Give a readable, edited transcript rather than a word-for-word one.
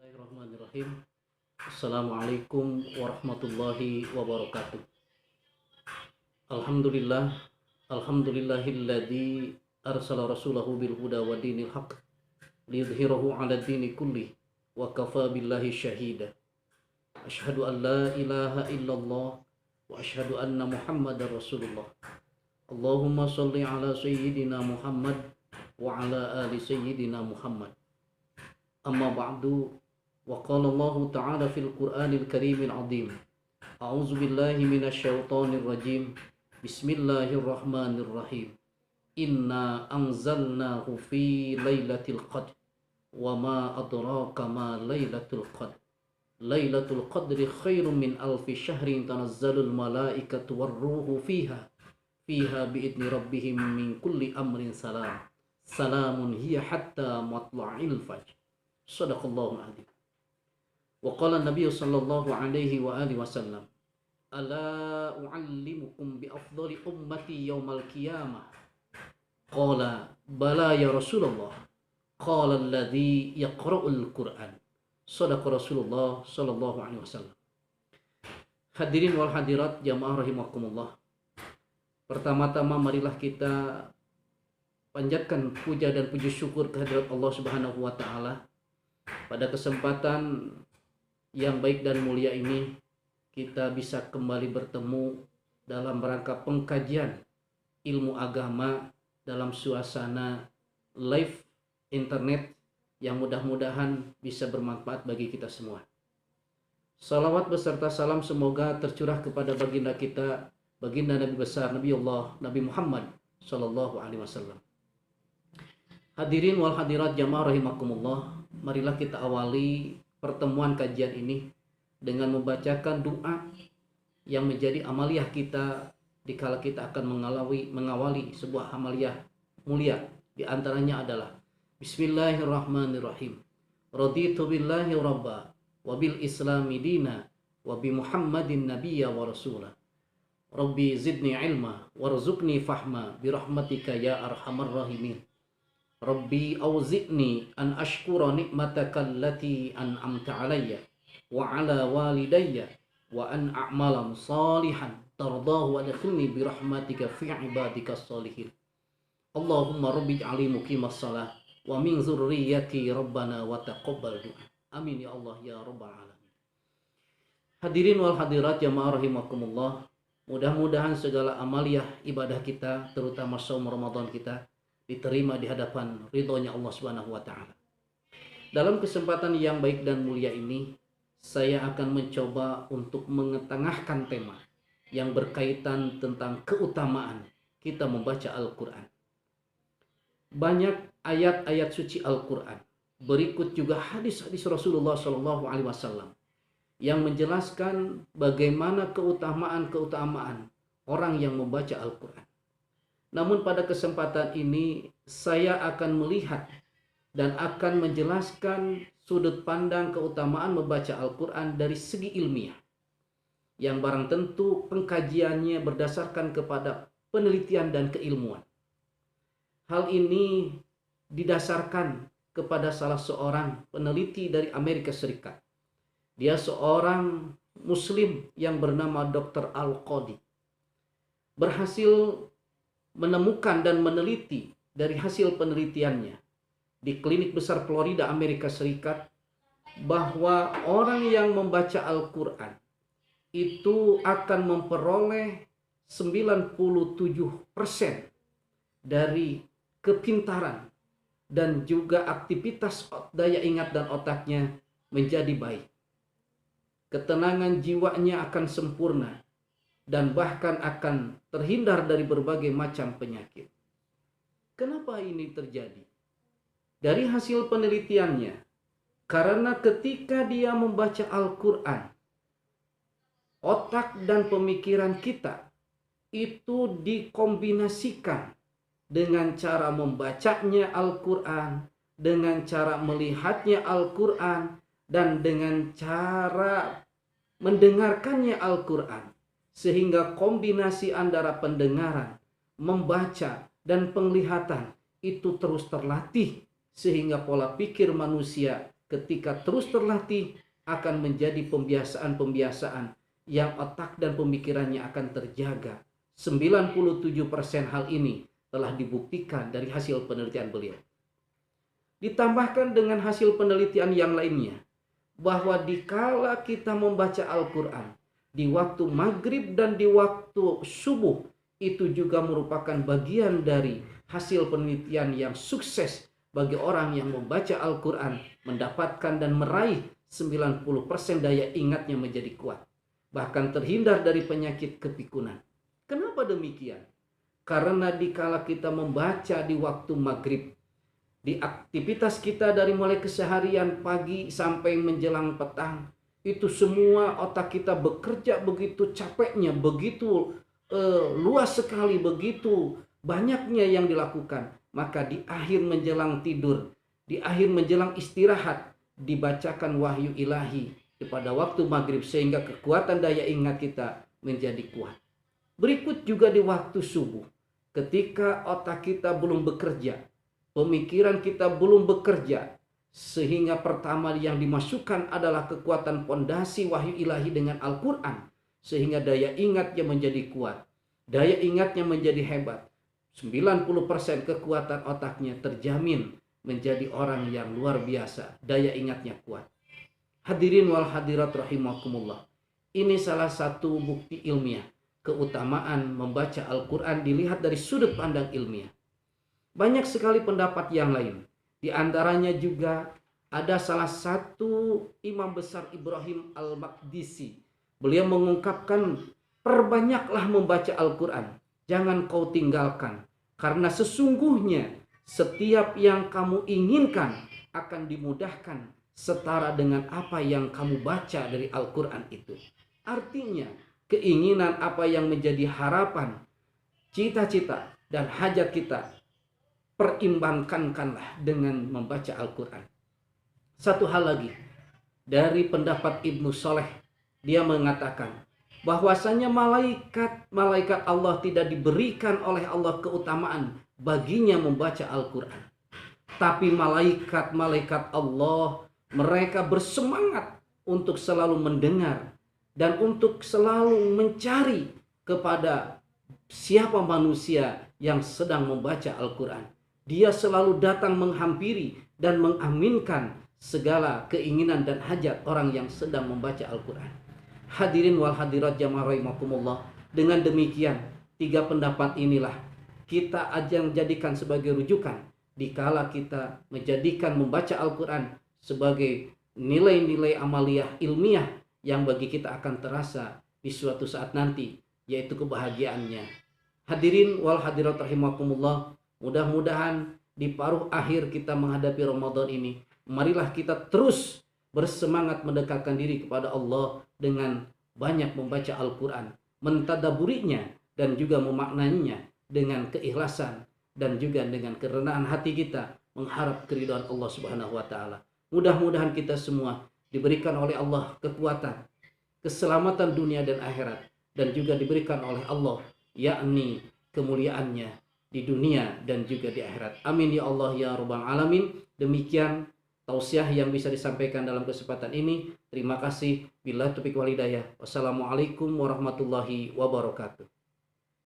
Bismillahirrahmanirrahim. Assalamualaikum warahmatullahi wabarakatuh. Alhamdulillah, alhamdulillahilladzi arsala rasulahu bil huda wa dinil haq liyudhhirahu 'ala dini kulli wa kafa billahi syahida. Asyhadu an la ilaha illallah wa asyhadu anna Muhammadar Rasulullah. Allahumma shalli ala sayyidina Muhammad wa ala ali sayyidina Muhammad. Amma ba'du. وقال الله تعالى في القرآن الكريم العظيم أعوذ بالله من الشيطان الرجيم بسم الله الرحمن الرحيم إنا أنزلناه في ليلة القدر وما أدراك ما ليلة القدر ليلة القدر خير من ألف شهر تنزل الملائكة والروح فيها بإذن ربهم من كل أمر سلام هي حتى مطلع الفجر صدق الله العظيم. Waqala Nabi sallallahu alaihi wa alihi wasallam, ala u'allimukum bi afdali ummati yaumal qiyamah. Qala bala ya Rasulullah. Qala alladhi yaqra'ul Qur'an. Shadaqa Rasulullah sallallahu alaihi wasallam. Hadirin wal hadirat jamaah rahimakumullah. Pertama-tama marilah kita panjatkan puja dan puji syukur kehadirat Allah Subhanahu wa taala. Pada kesempatan yang baik dan mulia ini, kita bisa kembali bertemu dalam rangka pengkajian ilmu agama dalam suasana live internet yang mudah-mudahan bisa bermanfaat bagi kita semua. Salawat beserta salam semoga tercurah kepada baginda kita, baginda Nabi besar Nabi Allah Nabi Muhammad sallallahu alaihi wasallam. Hadirin wal hadirat jamaah rahimakumullah, marilah kita awali pertemuan kajian ini dengan membacakan doa yang menjadi amaliyah kita dikala kita akan mengawali sebuah amaliyah mulia. Di antaranya adalah Bismillahirrahmanirrahim. Raditu billahi rabba wa bil islami dina wa bi Muhammadin nabiyya wa rasula. Rabbi zidni ilma warzuqni fahma bi rahmatika ya arhamar rahimin. Rabbi auzi'ni an ashkura ni'mataka allati an'amta alayya wa ala walidayya wa an a'malan salihan tardahu wa adkhilni bi rahmatika fi ibadika salihin. Allahumma rabbi ij'alni muqimas shalah wa min dzurriyyati rabbana wa taqabbal du'a. Amin ya Allah ya rabbal alamin. Hadirin wal hadirat jamaah rahimakumullah, mudah-mudahan segala amaliyah ibadah kita terutama saum Ramadan kita diterima di hadapan ridhonya Allah Subhanahu wa taala. Dalam kesempatan yang baik dan mulia ini, saya akan mencoba untuk mengetengahkan tema yang berkaitan tentang keutamaan kita membaca Al-Qur'an. Banyak ayat-ayat suci Al-Qur'an, berikut juga hadis-hadis Rasulullah sallallahu alaihi wasallam yang menjelaskan bagaimana keutamaan orang yang membaca Al-Qur'an. Namun pada kesempatan ini saya akan melihat dan akan menjelaskan sudut pandang keutamaan membaca Al-Quran dari segi ilmiah, yang barang tentu pengkajiannya berdasarkan kepada penelitian dan keilmuan. Hal ini didasarkan kepada salah seorang peneliti dari Amerika Serikat. Dia seorang muslim yang bernama Dr. Al-Qadi. Berhasil menemukan dan meneliti dari hasil penelitiannya di klinik besar Florida, Amerika Serikat, bahwa orang yang membaca Al-Quran itu akan memperoleh 97% dari kepintaran dan juga aktivitas daya ingat dan otaknya menjadi baik. Ketenangan jiwanya akan sempurna dan bahkan akan terhindar dari berbagai macam penyakit. Kenapa ini terjadi? Dari hasil penelitiannya, karena ketika dia membaca Al-Quran, otak dan pemikiran kita itu dikombinasikan dengan cara membacanya Al-Quran, dengan cara melihatnya Al-Quran, dan dengan cara mendengarkannya Al-Quran. Sehingga kombinasi antara pendengaran, membaca, dan penglihatan itu terus terlatih. Sehingga pola pikir manusia ketika terus terlatih akan menjadi pembiasaan-pembiasaan yang otak dan pemikirannya akan terjaga. 97% hal ini telah dibuktikan dari hasil penelitian beliau. Ditambahkan dengan hasil penelitian yang lainnya, bahwa dikala kita membaca Al-Quran di waktu maghrib dan di waktu subuh, itu juga merupakan bagian dari hasil penelitian yang sukses bagi orang yang membaca Al-Quran, mendapatkan dan meraih 90% daya ingatnya menjadi kuat, bahkan terhindar dari penyakit kepikunan. Kenapa demikian? Karena dikala kita membaca di waktu maghrib, di aktivitas kita dari mulai keseharian pagi sampai menjelang petang, itu semua otak kita bekerja begitu capeknya, begitu luas sekali, begitu banyaknya yang dilakukan. Maka di akhir menjelang tidur, di akhir menjelang istirahat, dibacakan wahyu ilahi pada waktu maghrib, sehingga kekuatan daya ingat kita menjadi kuat. Berikut juga di waktu subuh, ketika otak kita belum bekerja, pemikiran kita belum bekerja, sehingga pertama yang dimasukkan adalah kekuatan pondasi wahyu ilahi dengan Al-Quran, sehingga daya ingatnya menjadi kuat, daya ingatnya menjadi hebat. 90% kekuatan otaknya terjamin menjadi orang yang luar biasa, daya ingatnya kuat. Hadirin wal hadirat rahimakumullah, ini salah satu bukti ilmiah keutamaan membaca Al-Quran dilihat dari sudut pandang ilmiah. Banyak sekali pendapat yang lain. Di antaranya juga ada salah satu imam besar Ibrahim Al-Maqdisi. Beliau mengungkapkan, perbanyaklah membaca Al-Quran. Jangan kau tinggalkan. Karena sesungguhnya setiap yang kamu inginkan akan dimudahkan setara dengan apa yang kamu baca dari Al-Quran itu. Artinya, keinginan apa yang menjadi harapan, cita-cita, dan hajat kita, perimbangkanlah dengan membaca Al-Quran. Satu hal lagi, dari pendapat Ibnu Soleh, dia mengatakan bahwasanya malaikat Allah tidak diberikan oleh Allah keutamaan baginya membaca Al-Quran. Tapi malaikat Allah, mereka bersemangat untuk selalu mendengar dan untuk selalu mencari kepada siapa manusia yang sedang membaca Al-Quran. Dia selalu datang menghampiri dan mengaminkan segala keinginan dan hajat orang yang sedang membaca Al-Quran. Hadirin wal hadirat jamaah rahimakumullah, dengan demikian 3 pendapat inilah kita ajang jadikan sebagai rujukan dikala kita menjadikan membaca Al-Quran sebagai nilai-nilai amaliyah ilmiah yang bagi kita akan terasa di suatu saat nanti, yaitu kebahagiaannya. Hadirin wal hadirat rahimakumullah, mudah-mudahan di paruh akhir kita menghadapi Ramadan ini, marilah kita terus bersemangat mendekatkan diri kepada Allah dengan banyak membaca Al-Quran, mentadaburinya dan juga memaknainya dengan keikhlasan dan juga dengan kerendahan hati kita mengharap keridhaan Allah Subhanahu wa taala. Mudah-mudahan kita semua diberikan oleh Allah kekuatan, keselamatan dunia dan akhirat, dan juga diberikan oleh Allah yakni kemuliaannya di dunia dan juga di akhirat. Amin ya Allah ya rabbal alamin. Demikian tausiah yang bisa disampaikan dalam kesempatan ini. Terima kasih. Billahi taufiq wal hidayah. Wassalamualaikum warahmatullahi wabarakatuh.